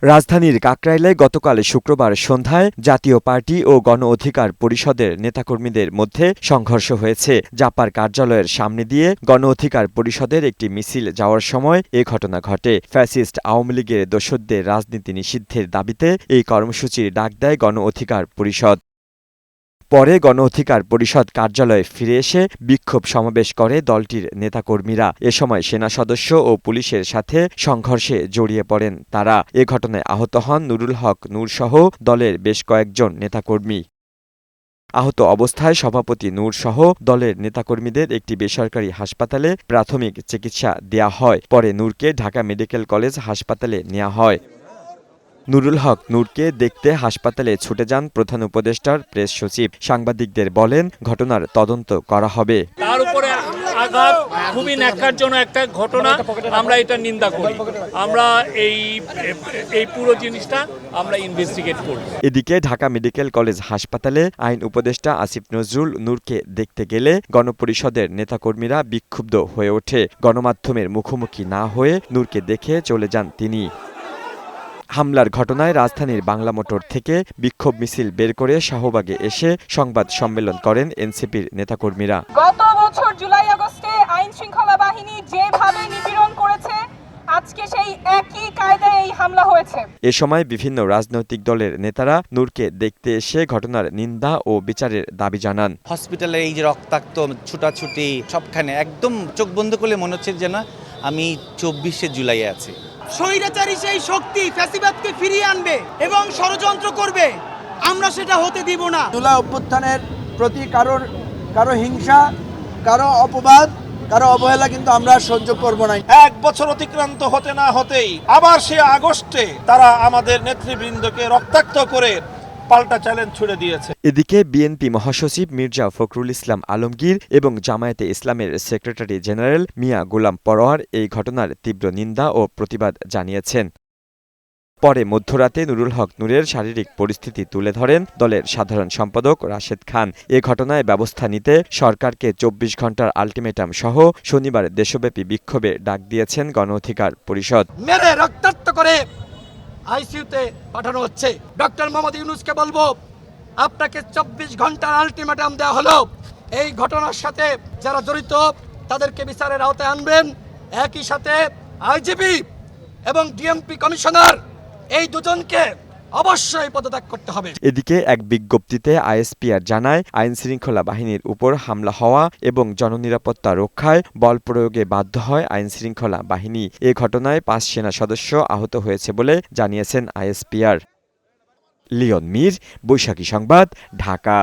রাজধানীর কাকরাইলে গতকাল শুক্রবার সন্ধ্যায় জাতীয় পার্টি ও গণ অধিকার পরিষদের নেতাকর্মীদের মধ্যে সংঘর্ষ হয়েছে। জাপার কার্যালয়ের সামনে দিয়ে গণ অধিকার পরিষদের একটি মিছিল যাওয়ার সময় এ ঘটনা ঘটে। ফ্যাসিস্ট আওয়ামী লীগের দোসরদের রাজনীতি নিষিদ্ধের দাবিতে এই কর্মসূচির ডাক দেয় গণ অধিকার পরিষদ। পরে গণ অধিকার পরিষদ কার্যালয়ে ফিরে এসে বিক্ষোভ সমাবেশ করে দলটির নেতাকর্মীরা। এ সময় সেনা সদস্য ও পুলিশের সাথে সংঘর্ষে জড়িয়ে পড়েন তারা। এ ঘটনায় আহত হন নুরুল হক নূরসহ দলের বেশ কয়েকজন নেতাকর্মী। আহত অবস্থায় সভাপতি নূরসহ দলের নেতাকর্মীদের একটি বেসরকারি হাসপাতালে প্রাথমিক চিকিৎসা দেয়া হয়। পরে নূরকে ঢাকা মেডিকেল কলেজ হাসপাতালে নেওয়া হয়। নুরুল হক নূরকে দেখতে হাসপাতালে ছুটে যান প্রধান উপদেষ্টার প্রেস সচিব। সাংবাদিকদের বলেন, ঘটনার তদন্ত করা হবে। তার উপরে আঘাত খুবই ন্যাক্কারজনক একটা ঘটনা, আমরা এটা নিন্দা করি। আমরা এই পুরো জিনিসটা আমরা ইনভেস্টিগেট করব। এদিকে ঢাকা মেডিকেল কলেজ হাসপাতালে আইন উপদেষ্টা আসিফ নজরুল নূরকে দেখতে গেলে গণপরিষদের নেতাকর্মীরা বিক্ষুব্ধ হয়ে ওঠে। গণমাধ্যমের মুখোমুখি না হয়ে নূরকে দেখে চলে যান তিনি। হামলার ঘটনায় রাজধানীর বাংলা মোটর থেকে বিক্ষোভ মিছিল বের করে শাহবাগে এসে সংবাদ সম্মেলন করেন এনসিপির নেতাকর্মীরা। গত বছর জুলাই আগস্টে আইন শৃঙ্খলা বাহিনী যেভাবে নিপীড়ন করেছে, আজকে সেই একই কায়দায় এই হামলা হয়েছে। এ সময় বিভিন্ন রাজনৈতিক দলের নেতারা নূরকে দেখতে এসে ঘটনার নিন্দা ও বিচারের দাবি জানান। হসপিটালের এই যে রক্তাক্ত ছুটাছুটি সবখানে একদম চোখ বন্ধ করলে মনে হচ্ছে যেন আমি 24শে জুলাইয়ে আছি। স্বৈরাচারী সেই শক্তি ফ্যাসিবাদকে ফিরিয়ে আনবে এবং ষড়যন্ত্র করবে, আমরা সেটা হতে দিব না। জুলাই অভ্যুত্থানের প্রতি কারো হিংসা, কারো অপবাদ, কারো অবহেলা কিন্তু আমরা সহ্য করব না। 1 বছর অতিক্রান্ত হতে না হতেই আবার সে আগস্টে তারা আমাদের নেতৃবৃন্দকে রক্তাক্ত করে পাল্টা চ্যালেঞ্জ ছুড়ে দিয়েছে। এদিকে বিএনপি মহাসচিব মির্জা ফখরুল ইসলাম আলমগীর এবং জামায়াতে ইসলামের সেক্রেটারি জেনারেল মিয়া গোলাম পরোয়ার এই ঘটনার তীব্র নিন্দা ও প্রতিবাদ জানিয়েছেন। পরে মধ্যরাতে নুরুল হক নূরের শারীরিক পরিস্থিতি তুলে ধরেন দলের সাধারণ সম্পাদক রাশেদ খান। এ ঘটনায় ব্যবস্থা নিতে সরকারকে 24 ঘণ্টার আলটিমেটাম সহ শনিবার দেশব্যাপী বিক্ষোভে ডাক দিয়েছেন গণ অধিকার পরিষদ। মেরে রক্তাক্ত করে আইসিইউতে পাঠানো হচ্ছে। ডক্টর মোহাম্মদ ইউনূসকে বলবো, আপনাকে 24 ঘন্টার আলটিমেটাম দেওয়া হলো। এই ঘটনার সাথে যারা জড়িত তাদেরকে বিচারের আওতায় আনবেন। একই সাথে আইজিপি এবং ডিএমপি কমিশনার এই দুজনকে অবশ্যই পদত্যাগ করতে হবে। এদিকে এক বিজ্ঞপ্তিতে আইএসপিআর জানায়, আইন শৃঙ্খলা বাহিনীর উপর হামলা হওয়া এবং জননিরাপত্তা রক্ষায় বল প্রয়োগে বাধ্য হয় আইন শৃঙ্খলা বাহিনী। এ ঘটনায় 5 সেনা সদস্য আহত হয়েছে বলে জানিয়েছেন আইএসপিআর। লিওন মীর, বৈশাখী সংবাদ, ঢাকা।